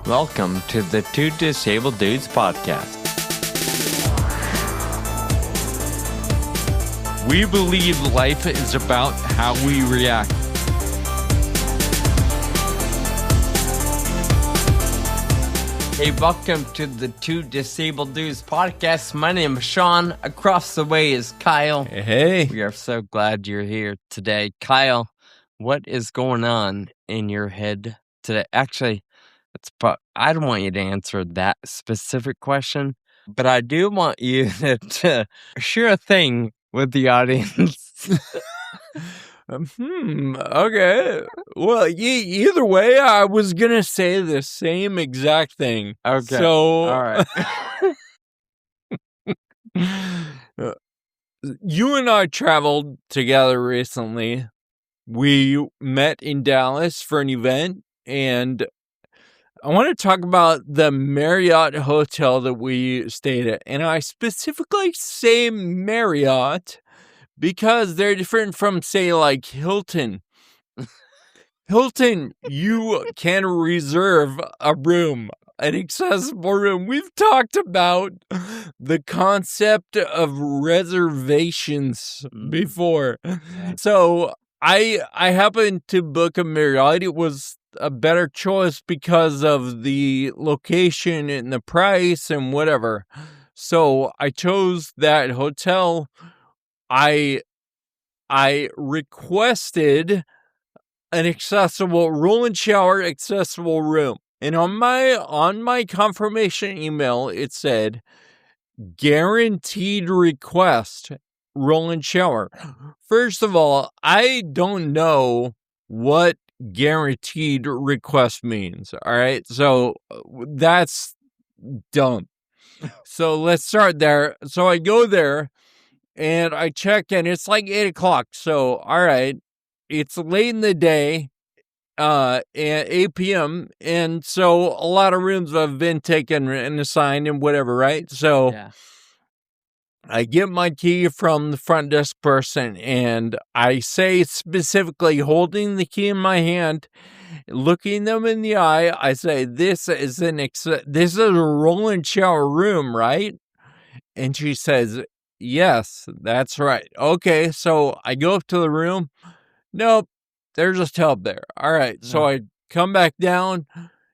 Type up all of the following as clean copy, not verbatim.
Welcome to the Two Disabled Dudes podcast. We believe life is about how we react. Hey, welcome to the Two Disabled Dudes podcast. My name is Sean. Across the way is Kyle. Hey. We are so glad you're here today. Kyle, what is going on in your head today? Actually, I don't want you to answer that specific question, but I do want you to share a thing with the audience. Okay. Well, either way, I was going to say the same exact thing. Okay. So, all right. You and I traveled together recently. We met in Dallas for an event, and I want to talk about the Marriott hotel that we stayed at. And I specifically say Marriott because they're different from, say, like Hilton. Hilton, you can reserve a room, an accessible room. We've talked about the concept of reservations before. So I happened to book a Marriott. It was a better choice because of the location and the price and whatever. So I chose that hotel. I requested an accessible roll and shower accessible room. And on my confirmation email, it said guaranteed request roll and shower. First of all, I don't know what guaranteed request means. All right. So that's dumb. So let's start there. So I go there and I check in. It's like 8:00. So, all right. It's late in the day, at 8 p.m. And so a lot of rooms have been taken and assigned and whatever, right? So Yeah. I get my key from the front desk person, and I say specifically, holding the key in my hand, looking them in the eye, I say, this is a roll and shower room, right? And she says, yes, that's right. Okay, so I go up to the room. Nope, there's a tub there. All right, so I come back down.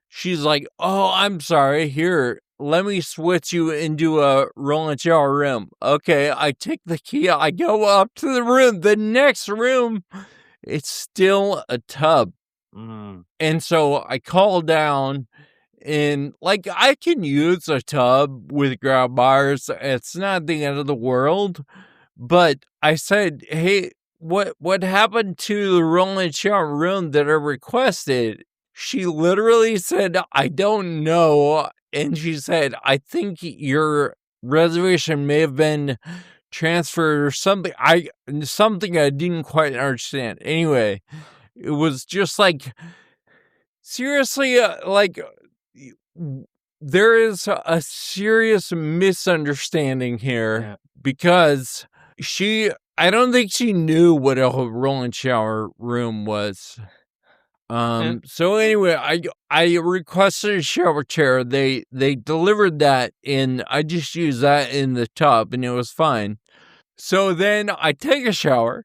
She's like, oh, I'm sorry. Here, let me switch you into a roll and shower room. Okay, I take the key. I go up to the room. The next room, it's still a tub. And so I call down, and like, I can use a tub with grab bars. It's not the end of the world. But I said, hey, what happened to the roll and shower room that I requested? She literally said, I don't know. And she said, I think your reservation may have been transferred or something. Something I didn't quite understand. Anyway, it was just like, seriously, there is a serious misunderstanding here because I don't think she knew what a roll and shower room was. So anyway, I requested a shower chair. They delivered that, and I just used that in the tub, and it was fine. So then I take a shower,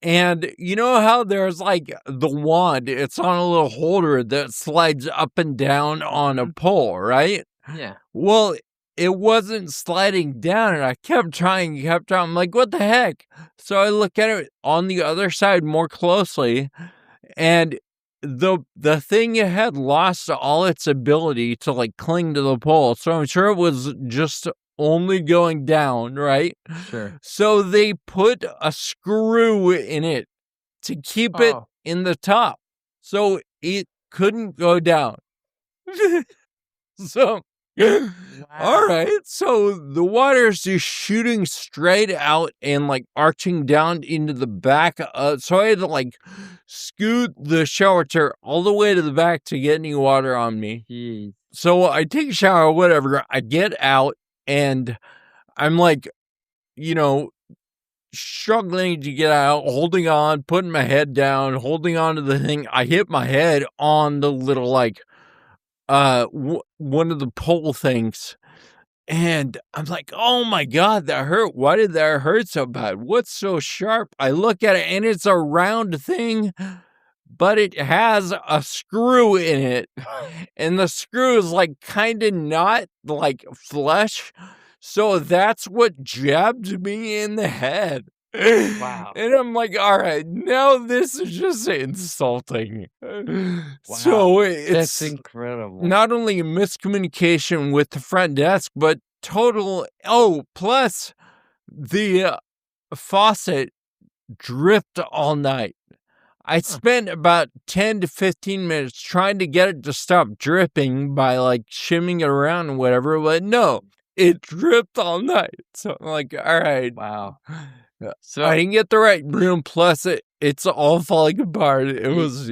and you know how there's like the wand? It's on a little holder that slides up and down on a pole, right? Yeah. Well, it wasn't sliding down, and I kept trying. I'm like, what the heck? So I look at it on the other side more closely, and the thing had lost all its ability to like cling to the pole. So I'm sure it was just only going down, right? Sure. So they put a screw in it to keep it in the top, so it couldn't go down. So, all right. So the water's just shooting straight out and like arching down into the back. So I had to like scoot the shower chair all the way to the back to get any water on me. Jeez. So I take a shower, whatever. I get out and I'm like, struggling to get out, holding on, putting my head down, holding on to the thing. I hit my head on the little, like, one of the pole things. And I'm like, oh my God, that hurt. Why did that hurt so bad? What's so sharp? I look at it and it's a round thing, but it has a screw in it. And the screw is like kind of not like flesh. So that's what jabbed me in the head. Wow. And I'm like, all right, now this is just insulting. Wow. So That's it's incredible. not only a miscommunication with the front desk, but total. Plus the faucet dripped all night. I Huh. spent about 10 to 15 minutes trying to get it to stop dripping by like shimming it around and whatever, but no, it dripped all night. So I'm like, all right. Wow. I So didn't get the right room. Plus, it's all falling apart. It you, was,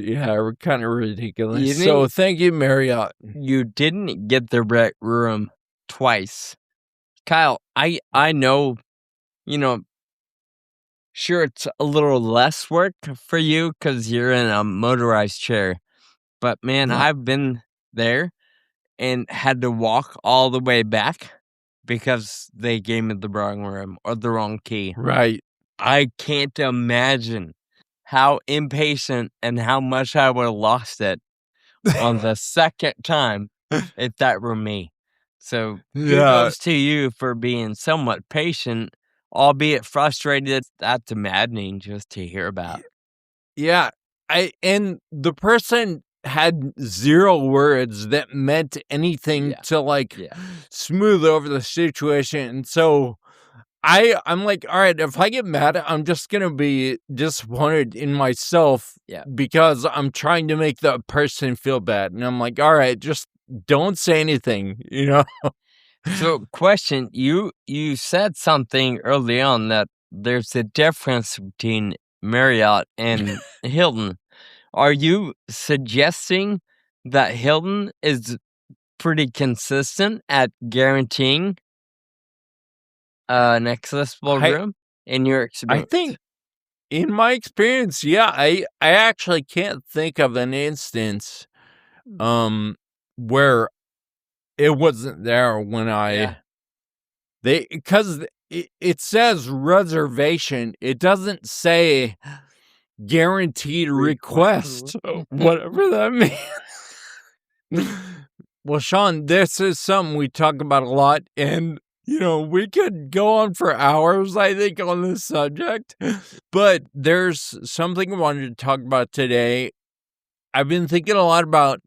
kind of ridiculous. you So didn't thank you, Marriott. you didn't get the right room twice. Kyle, I know, you know, sure it's a little less work for you because you're in a motorized chair, but man, Right. I've been there and had to walk all the way back because they gave me the wrong room or the wrong key. Right. I can't imagine how impatient and how much I would have lost it on the second time if that were me. So Yeah. kudos to you for being somewhat patient, albeit frustrated. That's maddening just to hear about. Yeah. And the person had zero words that meant anything Yeah. to like Yeah. smooth over the situation. And so I'm like, all right, if I get mad, I'm just gonna be disappointed in myself Yeah. because I'm trying to make the person feel bad. And I'm like, all right, just don't say anything, So, question, you said something early on that there's a difference between Marriott and Hilton. Are you suggesting that Hilton is pretty consistent at guaranteeing an accessible I room in your I experience? think in my experience, yeah, I actually can't think of an instance where it wasn't there when Yeah. because it says reservation. It doesn't say guaranteed request, whatever that means. Well, Sean, this is something we talk about a lot, and we could go on for hours, I think, on this subject. But there's something I wanted to talk about today. I've been thinking a lot about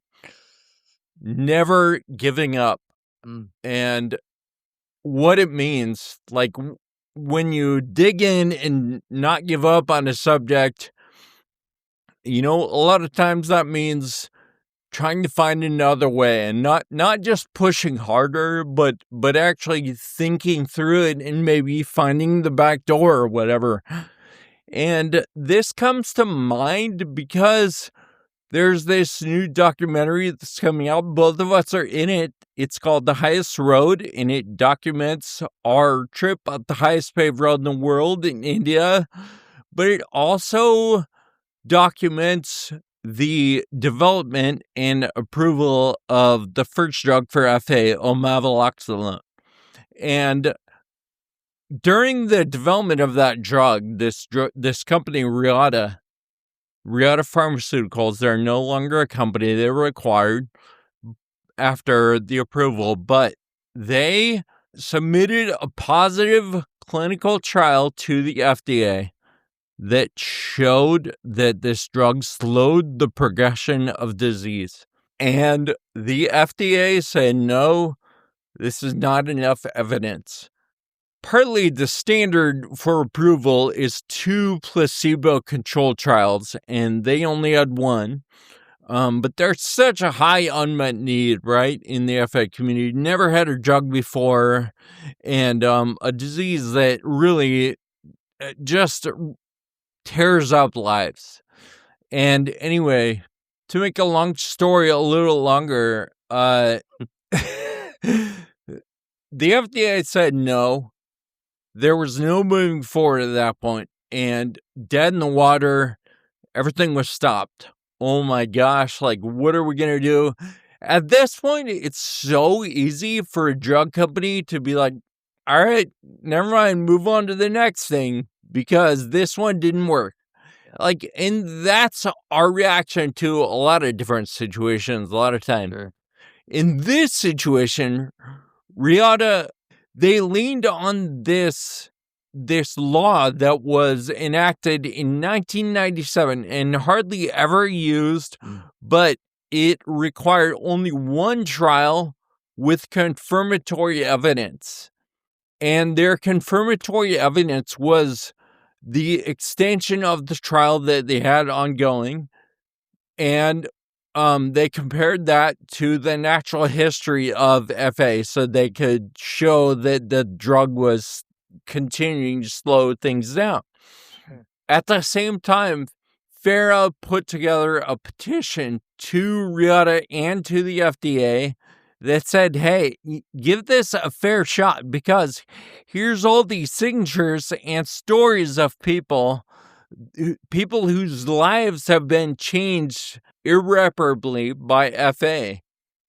never giving up and what it means. Like when you dig in and not give up on a subject, a lot of times that means trying to find another way and not just pushing harder, but actually thinking through it and maybe finding the back door or whatever. And this comes to mind because there's this new documentary that's coming out. Both of us are in it. It's called The Highest Road, and it documents our trip up the highest paved road in the world in India. But it also documents the development and approval of the first drug for FA, omavaloxolone. And during the development of that drug, this company, Reata Pharmaceuticals, they're no longer a company. They were acquired after the approval, but they submitted a positive clinical trial to the FDA that showed that this drug slowed the progression of disease. And the FDA said, no, this is not enough evidence. Partly the standard for approval is 2 placebo-controlled trials, and they only had 1. But there's such a high unmet need, right, in the FA community. Never had a drug before, and a disease that really just tears up lives. And anyway, to make a long story a little longer, the FDA said no. There was no moving forward at that point, and dead in the water, everything was stopped. Oh my gosh, like, what are we going to do? At this point, it's so easy for a drug company to be like, all right, never mind, move on to the next thing because this one didn't work. Like, and that's our reaction to a lot of different situations, a lot of time. Sure. In this situation, Riata, they leaned on this law that was enacted in 1997 and hardly ever used, but it required only one trial with confirmatory evidence. And their confirmatory evidence was the extension of the trial that they had ongoing. And they compared that to the natural history of FA so they could show that the drug was continuing to slow things down. Sure. At the same time, FARA put together a petition to RIATA and to the FDA that said, hey, give this a fair shot because here's all these signatures and stories of people whose lives have been changed irreparably by FA.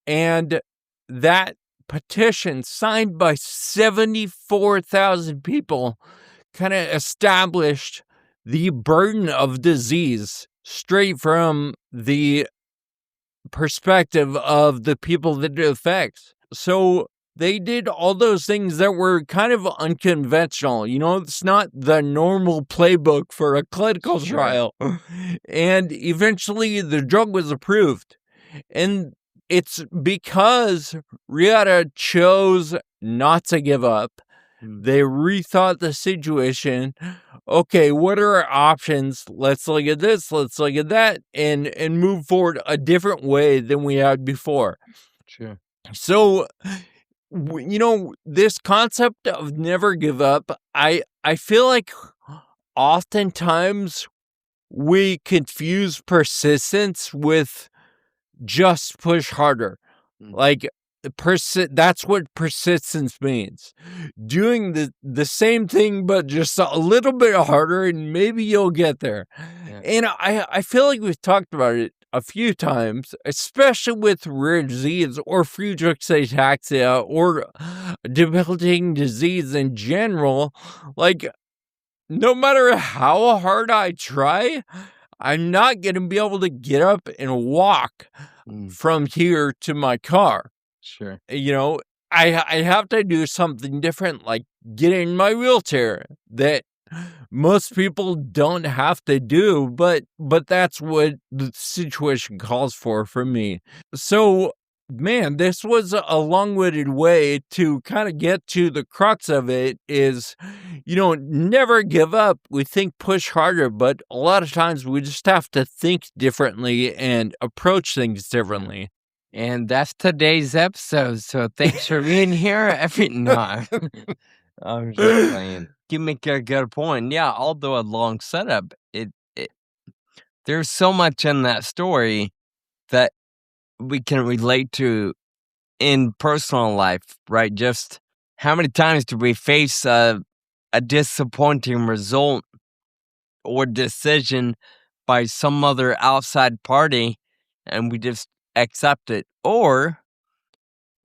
And that petition signed by 74,000 people kind of established the burden of disease straight from the perspective of the people that it affects. So they did all those things that were kind of unconventional. You know, it's not the normal playbook for a clinical trial. And eventually the drug was approved. And it's because Riata chose not to give up. They rethought the situation. Okay, what are our options? Let's look at this, let's look at that, and move forward a different way than we had before. Sure. So, you know, this concept of never give up, I feel like oftentimes we confuse persistence with just push harder. Like, that's what persistence means. Doing the same thing, but just a little bit harder, and maybe you'll get there. Yeah. And I feel like we've talked about it a few times, especially with rare disease or Friedreich's ataxia or debilitating disease in general. Like, no matter how hard I try, I'm not going to be able to get up and walk from here to my car. Sure. You know, I have to do something different, like get in my wheelchair that most people don't have to do, but that's what the situation calls for me. So, man, this was a long-winded way to kind of get to the crux of it is, you know, never give up. We think push harder, but a lot of times we just have to think differently and approach things differently. And that's today's episode. So thanks for being here. No, I'm just playing. You make a good point. Yeah, although a long setup, there's so much in that story that we can relate to in personal life, right? Just how many times do we face a disappointing result or decision by some other outside party and we just accept it? Or,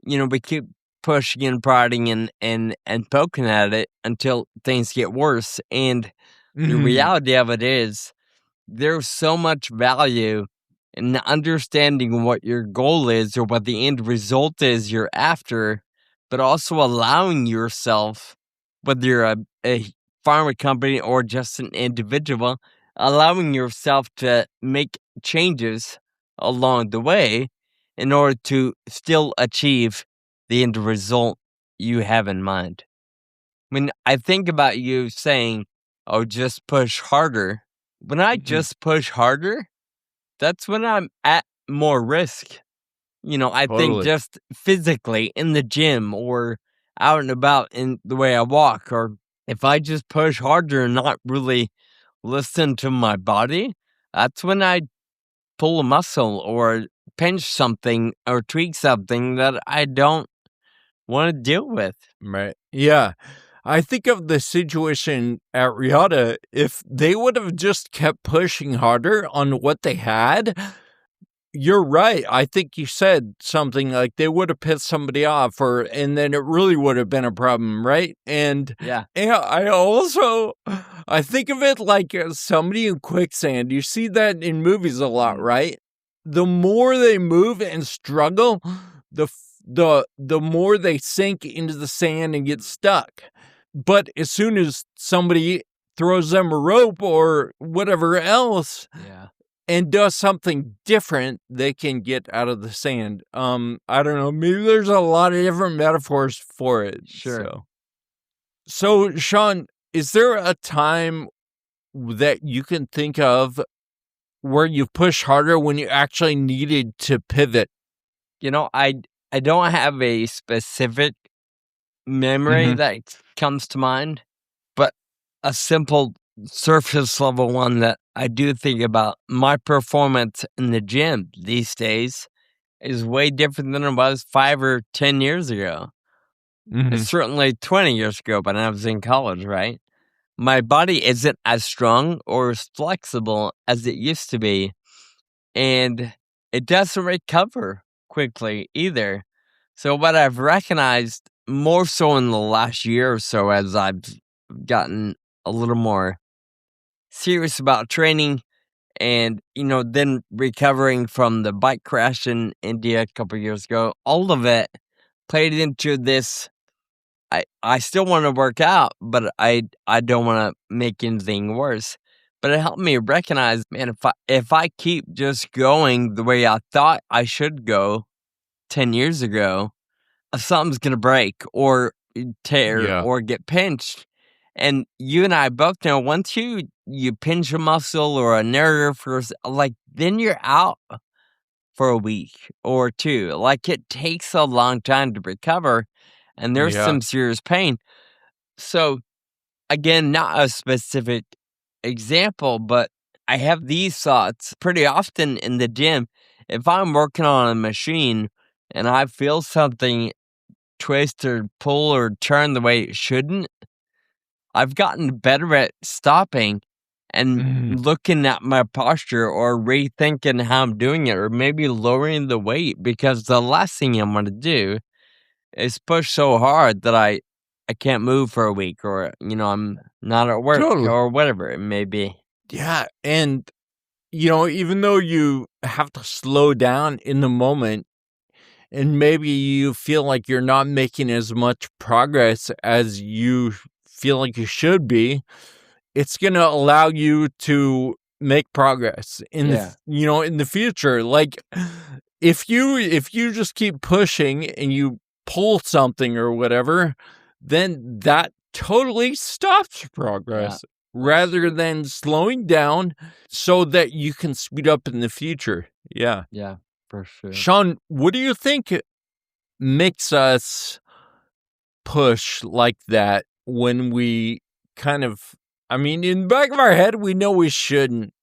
you know, we keep pushing and prodding and poking at it until things get worse. And the reality of it is there's so much value in understanding what your goal is or what the end result is you're after, but also allowing yourself, whether you're a pharma company or just an individual, allowing yourself to make changes along the way in order to still achieve the end result you have in mind. When I think about you saying, oh, just push harder, when I just push harder, that's when I'm at more risk. You know, I think just physically in the gym or out and about in the way I walk, or if I just push harder and not really listen to my body, that's when I pull a muscle or pinch something or tweak something that I don't want to deal with. Right. Yeah. I think of the situation at Riata. If they would have just kept pushing harder on what they had, you're right. I think you said something like they would have pissed somebody off, and then it really would have been a problem, right? And Yeah. yeah, I think of it like somebody in quicksand. You see that in movies a lot, right? The more they move and struggle, the more they sink into the sand and get stuck. But as soon as somebody throws them a rope or whatever else, Yeah. and does something different, they can get out of the sand. I don't know. Maybe there's a lot of different metaphors for it. Sure. So Sean, is there a time that you can think of where you pushed harder when you actually needed to pivot? I don't have a specific memory Mm-hmm. that comes to mind, but a simple surface level one that I do think about. My performance in the gym these days is way different than it was 5 or 10 years ago. Mm-hmm. It's certainly 20 years ago, but I was in college, right? My body isn't as strong or as flexible as it used to be, and it doesn't recover quickly either. So, what I've recognized more so in the last year or so, as I've gotten a little more serious about training and, then recovering from the bike crash in India a couple years ago, all of it played into this. I still want to work out, but I don't want to make anything worse. But it helped me recognize, man, if I keep just going the way I thought I should go 10 years ago, something's gonna break or tear Yeah. or get pinched. And you and I both know once you pinch a muscle or a nerve like then you're out for a week or two. Like it takes a long time to recover and there's Yeah. some serious pain. So again, not a specific example, but I have these thoughts pretty often in the gym. If I'm working on a machine and I feel something twist or pull or turn the way it shouldn't, I've gotten better at stopping and Mhm. looking at my posture or rethinking how I'm doing it or maybe lowering the weight because the last thing I'm going to do is push so hard that I can't move for a week or I'm not at work Totally. or whatever it may be. Yeah. And, even though you have to slow down in the moment, and maybe you feel like you're not making as much progress as you feel like you should be, it's going to allow you to make progress Yeah. in the future. Like if you just keep pushing and you pull something or whatever, then that totally stops Yeah. progress That's rather true. than slowing down so that you can speed up in the future. Yeah. Yeah, for sure. Sean, what do you think makes us push like that when we kind of, in the back of our head, we know we shouldn't.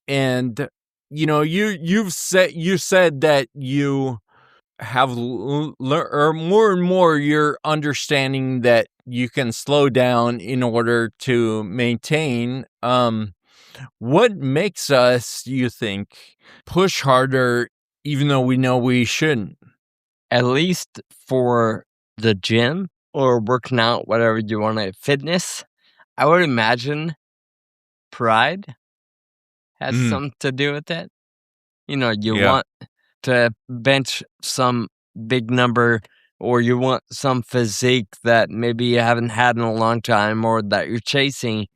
And, you said that you have or more and more you're understanding that you can slow down in order to maintain. What makes us, you think, push harder even though we know we shouldn't? At least for the gym or working out, whatever you want to fitness, I would imagine pride has Mm, something to do with it. You yeah. want to bench some big number or you want some physique that maybe you haven't had in a long time or that you're chasing.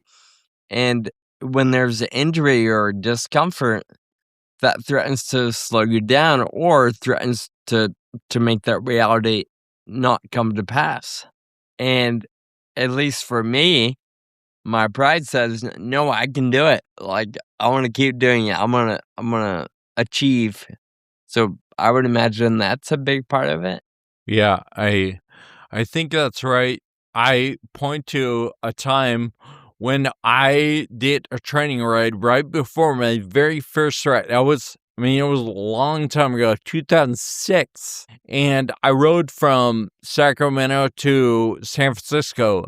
And when there's an injury or discomfort that threatens to slow you down or threatens to make that reality not come to pass. And at least for me, my pride says, no, I can do it. Like I want to keep doing it. I'm gonna achieve. So I would imagine that's a big part of it. Yeah, I think that's right. I point to a time when I did a training ride right before my very first ride. It was a long time ago, 2006. And I rode from Sacramento to San Francisco.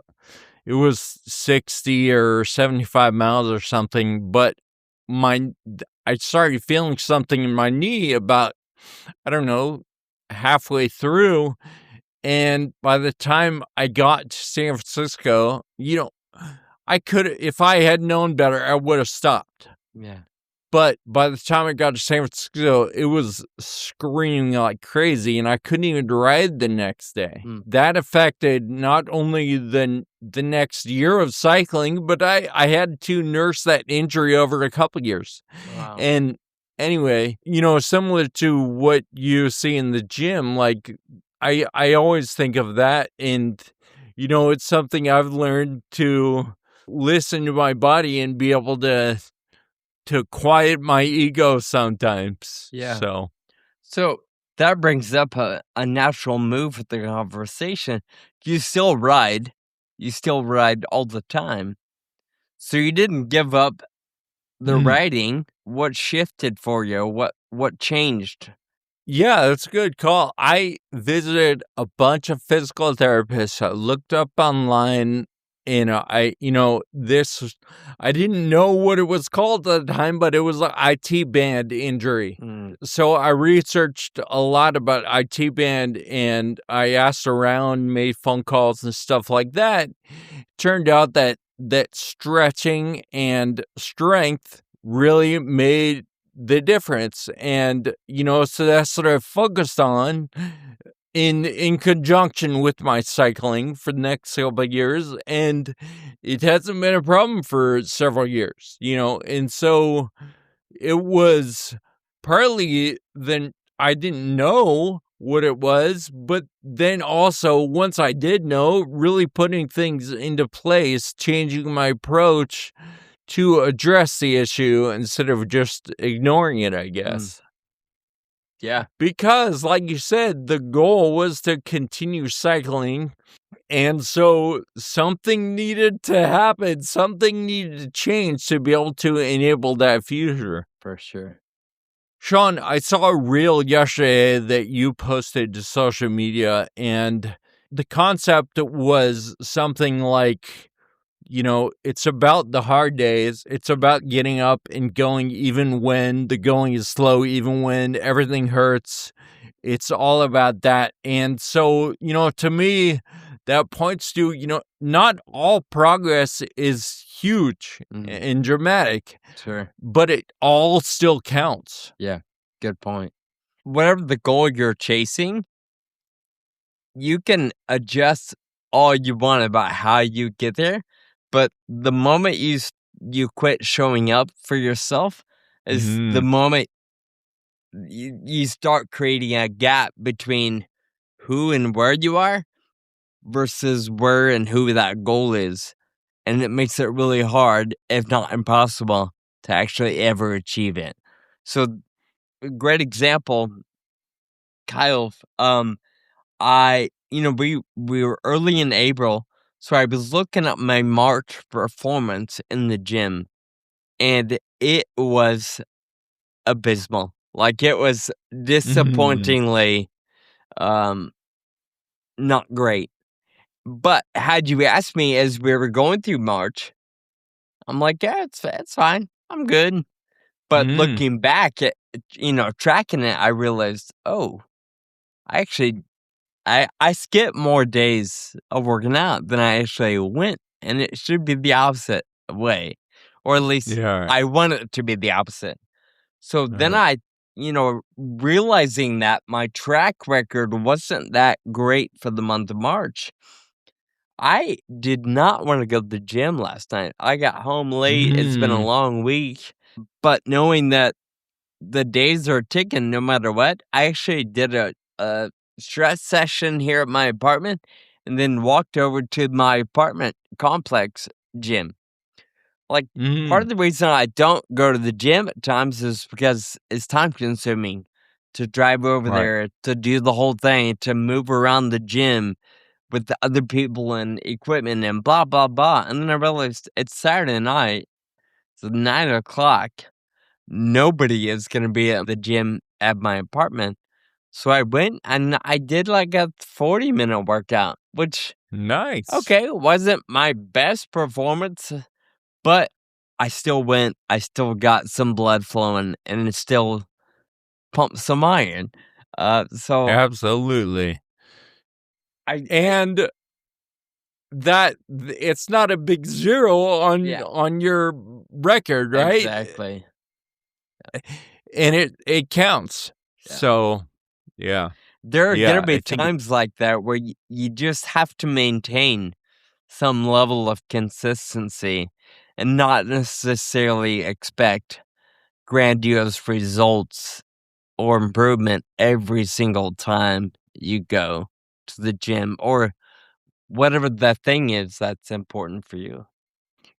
it was 60 or 75 miles or something, but I started feeling something in my knee about, I don't know, halfway through. And by the time I got to San Francisco, I could, if I had known better, I would have stopped. Yeah. But by the time I got to San Francisco, it was screaming like crazy, and I couldn't even ride the next day. That affected not only the next year of cycling, but I had to nurse that injury over a couple years. Wow. And anyway, similar to what you see in the gym, like I always think of that, and it's something I've learned to listen to my body and be able to quiet my ego sometimes. Yeah. So that brings up a natural move with the conversation. You still ride all the time. So you didn't give up the riding. What shifted for you? What changed? Yeah, that's a good call. I visited a bunch of physical therapists. I looked up online, and I didn't know what it was called at the time, but it was an IT band injury. So I researched a lot about IT band, and I asked around, made phone calls and stuff like that. Turned out that stretching and strength really made the difference. And, so that's what I focused on in conjunction with my cycling for the next couple of years. And it hasn't been a problem for several years, and so it was partly then I didn't know what it was, but then also once I did know, really putting things into place, changing my approach to address the issue instead of just ignoring it, I guess. Yeah. Because, like you said, the goal was to continue cycling. And so something needed to happen. Something needed to change to be able to enable that future. For sure. Sean, I saw a reel yesterday that you posted to social media, and the concept was something like, it's about the hard days. It's about getting up and going even when the going is slow, even when everything hurts. It's all about that. And so, to me, that points to, not all progress is huge and dramatic. Sure. But it all still counts. Yeah, good point. Whatever the goal you're chasing, you can adjust all you want about how you get there, but the moment you quit showing up for yourself is the moment you start creating a gap between who and where you are versus where and who that goal is. And it makes it really hard, if not impossible, to actually ever achieve it. So, a great example, Kyle, we were early in April, so I was looking at my March performance in the gym, and it was abysmal. Like, it was disappointingly not great. But had you asked me as we were going through March, I'm like, yeah, it's fine. I'm good. But looking back at, tracking it, I realized, oh, I actually, I skipped more days of working out than I actually went. And it should be the opposite way. Or at least I want it to be the opposite. So then I, realizing that my track record wasn't that great for the month of March, I did not want to go to the gym last night. I got home late. It's been a long week. But knowing that the days are ticking no matter what, I actually did a stress session here at my apartment and then walked over to my apartment complex gym. Like, part of the reason I don't go to the gym at times is because it's time consuming to drive over there, to do the whole thing, to move around the gym with the other people and equipment and blah, blah, blah. And then I realized it's Saturday night, so 9 o'clock. Nobody is going to be at the gym at my apartment. So I went and I did like a 40-minute workout, which Nice. Okay, it wasn't my best performance, but I still went. I still got some blood flowing, and it still pumped some iron. So Absolutely. I And it's not a big zero yeah, on your record, right? exactly. And it counts. Yeah. So, yeah. There are gonna Yeah, be I think times like that where you just have to maintain some level of consistency and not necessarily expect grandiose results or improvement every single time you go to the gym or whatever that thing is that's important for you.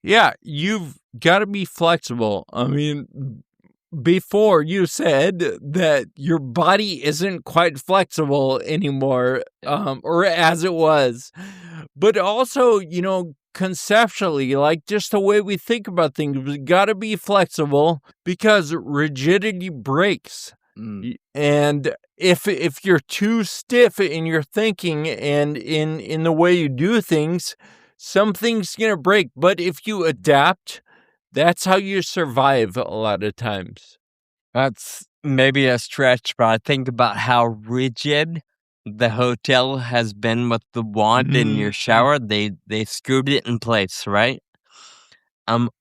yeah, you've gotta be flexible. I mean, before you said that your body isn't quite flexible anymore, Yeah. or as it was, but also, conceptually, like just the way we think about things, we gotta be flexible because rigidity breaks. Mm, And if you're too stiff in your thinking and in the way you do things, something's gonna break. But if you adapt, that's how you survive a lot of times. that's maybe a stretch, but I think about how rigid the hotel has been with the wand in your Mm. shower. They screwed it in place, right?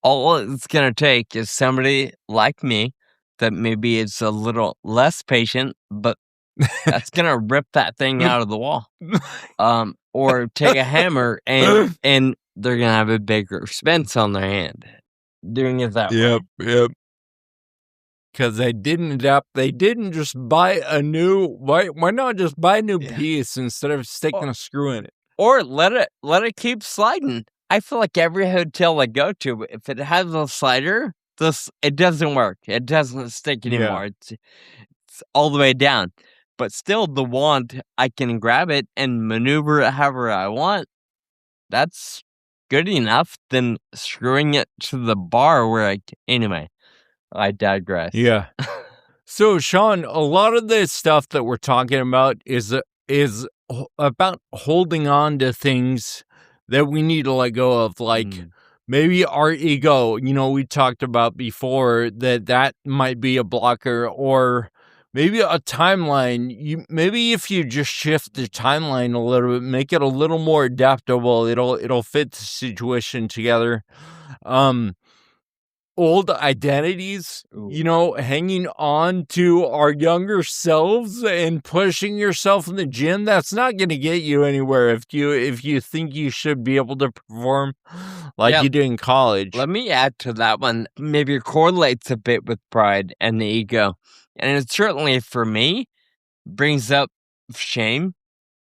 All it's gonna take is somebody like me that maybe is a little less patient, but that's gonna rip that thing out of the wall. Or take a hammer and they're gonna have a bigger expense on their hand doing it that way. Yep. Because they didn't adapt. They didn't just buy a new. Why not just buy a new Yeah. piece instead of Or, sticking a screw in it? or let it keep sliding. I feel like every hotel I go to, if it has a slider, this it doesn't work. It doesn't stick Yeah. anymore. It's all the way down. But still, the wand, I can grab it and maneuver it however I want. That's good enough than screwing it to the bar where anyway, I digress. Yeah. So, Sean, a lot of the stuff that we're talking about is about holding on to things that we need to let go of, like Mm, maybe our ego. We talked about before that might be a blocker, or maybe a timeline. Maybe if you just shift the timeline a little bit, make it a little more adaptable, it'll fit the situation together. Um, Old identities, ooh. hanging on to our younger selves and pushing yourself in the gym, that's not going to get you anywhere if you think you should be able to perform like Yeah, you did in college. let me add to that one. Maybe it correlates a bit with pride and the ego. And it certainly, for me, brings up shame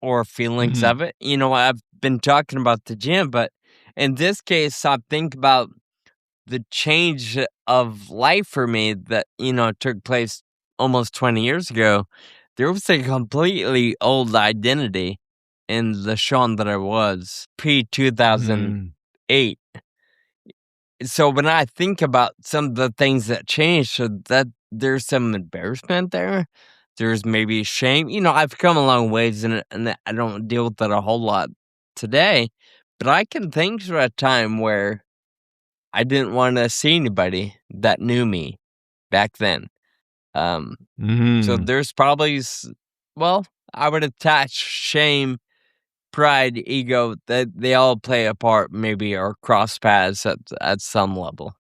or feelings Mhm. of it. I've been talking about the gym, but in this case, I think about the change of life for me that, took place almost 20 years ago. There was a completely old identity in the Sean that I was pre Mhm. 2008. So when I think about some of the things that changed, so that there's some embarrassment there. There's maybe shame. I've come a long ways and I don't deal with that a whole lot today. But I can think of a time where I didn't wanna see anybody that knew me back then. Um, so Mhm. there's probably well, I would attach shame, pride, ego, that they all play a part maybe or cross paths at some level.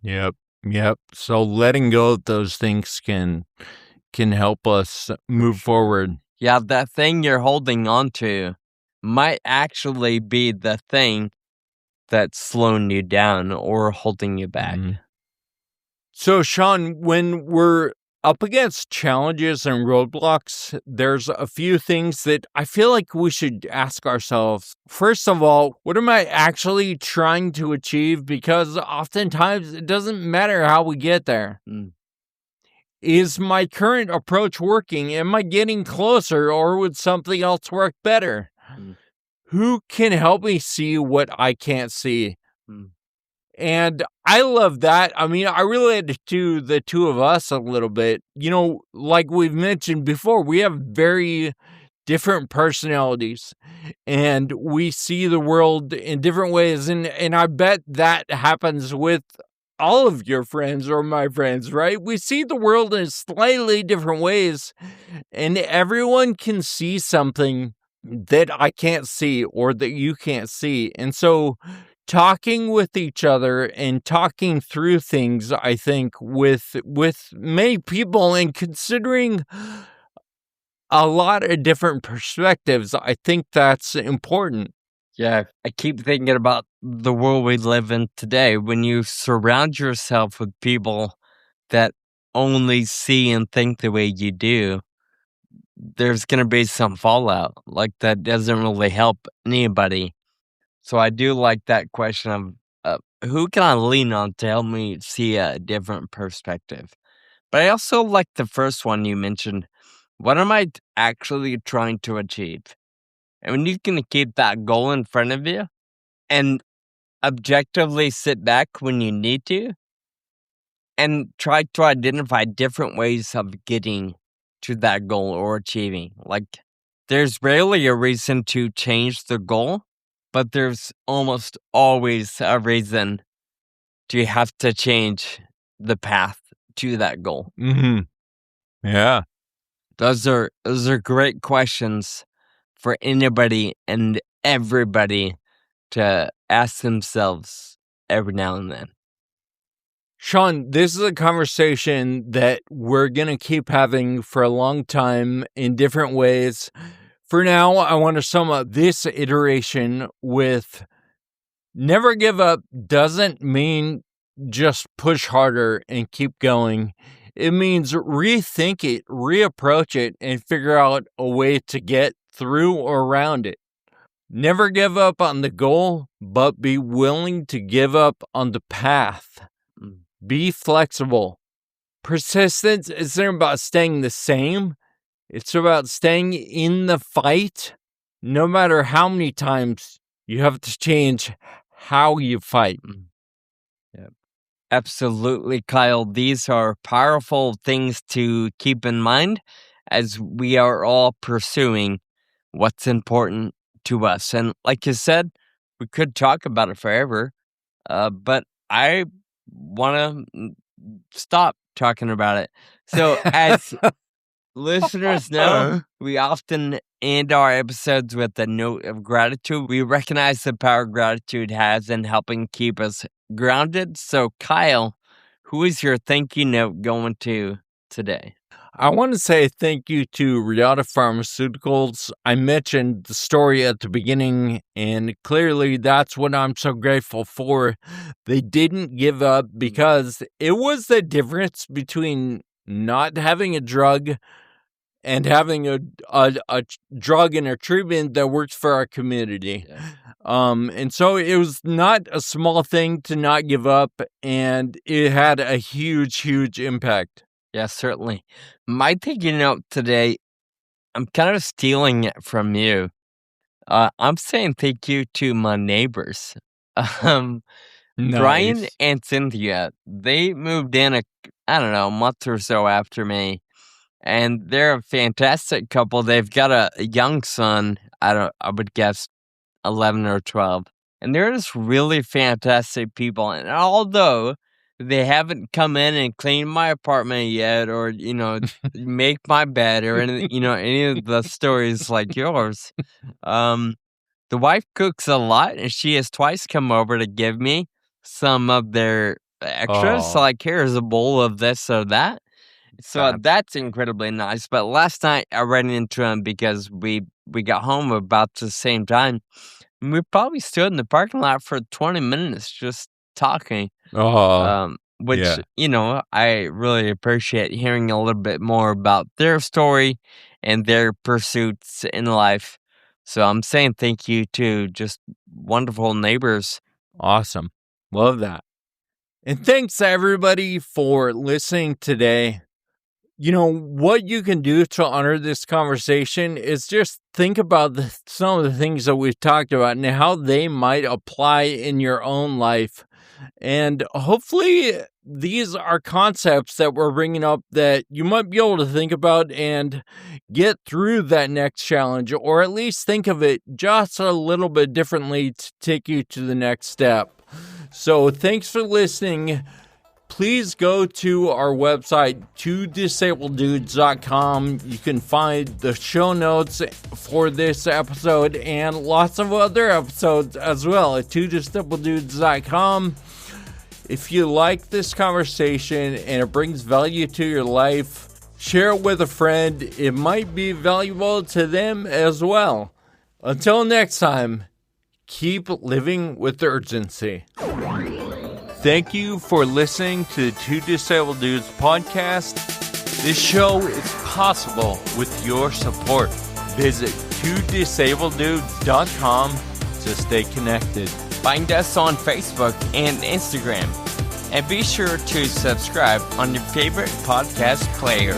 Yep. Yep. So letting go of those things can help us For move sure. forward. Yeah, that thing you're holding on to might actually be the thing that's slowing you down or holding you back. Mhm. So, Sean, when we're up against challenges and roadblocks, there's a few things that I feel like we should ask ourselves. First of all, what am I actually trying to achieve? Because oftentimes it doesn't matter how we get there. Mm, Is my current approach working? Am I getting closer, or would something else work better? mm, Who can help me see what I can't see? mm, And I love that. I mean, I related to the two of us a little bit. Like we've mentioned before, we have very different personalities, and we see the world in different ways. And I bet that happens with all of your friends or my friends, right? We see the world in slightly different ways, and everyone can see something that I can't see or that you can't see. And so talking with each other and talking through things, I think, with many people, and considering a lot of different perspectives, I think that's important. Yeah, I keep thinking about the world we live in today. When you surround yourself with people that only see and think the way you do, there's going to be some fallout. Like, that doesn't really help anybody. So I do like that question of who can I lean on to help me see a different perspective? But I also like the first one you mentioned. What am I actually trying to achieve? And when you can keep that goal in front of you and objectively sit back when you need to and try to identify different ways of getting to that goal or achieving. Like, there's rarely a reason to change the goal, but there's almost always a reason to have to change the path to that goal. Mm-hmm. Yeah. Those are great questions for anybody and everybody to ask themselves every now and then. Sean, this is a conversation that we're going to keep having for a long time in different ways. For now, I want to sum up this iteration with never give up doesn't mean just push harder and keep going. It means rethink it, reapproach it, and figure out a way to get through or around it. Never give up on the goal, but be willing to give up on the path. Be flexible. Persistence isn't about staying the same. It's about staying in the fight, no matter how many times you have to change how you fight. Yeah. Absolutely, Kyle. These are powerful things to keep in mind as we are all pursuing what's important to us. And like you said, we could talk about it forever, but I want to stop talking about it. So, as listeners know, we often end our episodes with a note of gratitude. We recognize the power gratitude has in helping keep us grounded. So, Kyle, who is your thank you note going to today? I want to say thank you to Riata Pharmaceuticals. I mentioned the story at the beginning, and clearly that's what I'm so grateful for. They didn't give up because it was the difference between not having a drug and having a drug and a treatment that works for our community. Yeah. And so it was not a small thing to not give up, and it had a huge, huge impact. Yeah, certainly. My thinking note today, I'm kind of stealing it from you. I'm saying thank you to my neighbors. Um, Brian Nice. and Cynthia, they moved in I don't know, a month or so after me, and they're a fantastic couple. They've got a young son. I would guess 11 or 12, and they're just really fantastic people. And although they haven't come in and cleaned my apartment yet, or make my bed, or any of the stories like yours, um, the wife cooks a lot, and she has twice come over to give me some of their extras. So, Oh, like, here's a bowl of this or that. So fab. that's incredibly nice. But last night I ran into him because we got home about the same time. And we probably stood in the parking lot for 20 minutes just talking. Oh, Which, yeah. I really appreciate hearing a little bit more about their story and their pursuits in life. So I'm saying thank you to just wonderful neighbors. Awesome. Love that. And thanks everybody for listening today. What you can do to honor this conversation is just think about some of the things that we've talked about and how they might apply in your own life. And hopefully these are concepts that we're bringing up that you might be able to think about and get through that next challenge, or at least think of it just a little bit differently to take you to the next step. So thanks for listening. Please go to our website, twodisableddudes.com. You can find the show notes for this episode and lots of other episodes as well at twodisableddudes.com. If you like this conversation and it brings value to your life, share it with a friend. It might be valuable to them as well. Until next time, keep living with urgency. Thank you for listening to the Two Disabled Dudes podcast. This show is possible with your support. Visit twodisableddudes.com to stay connected. Find us on Facebook and Instagram. And be sure to subscribe on your favorite podcast player.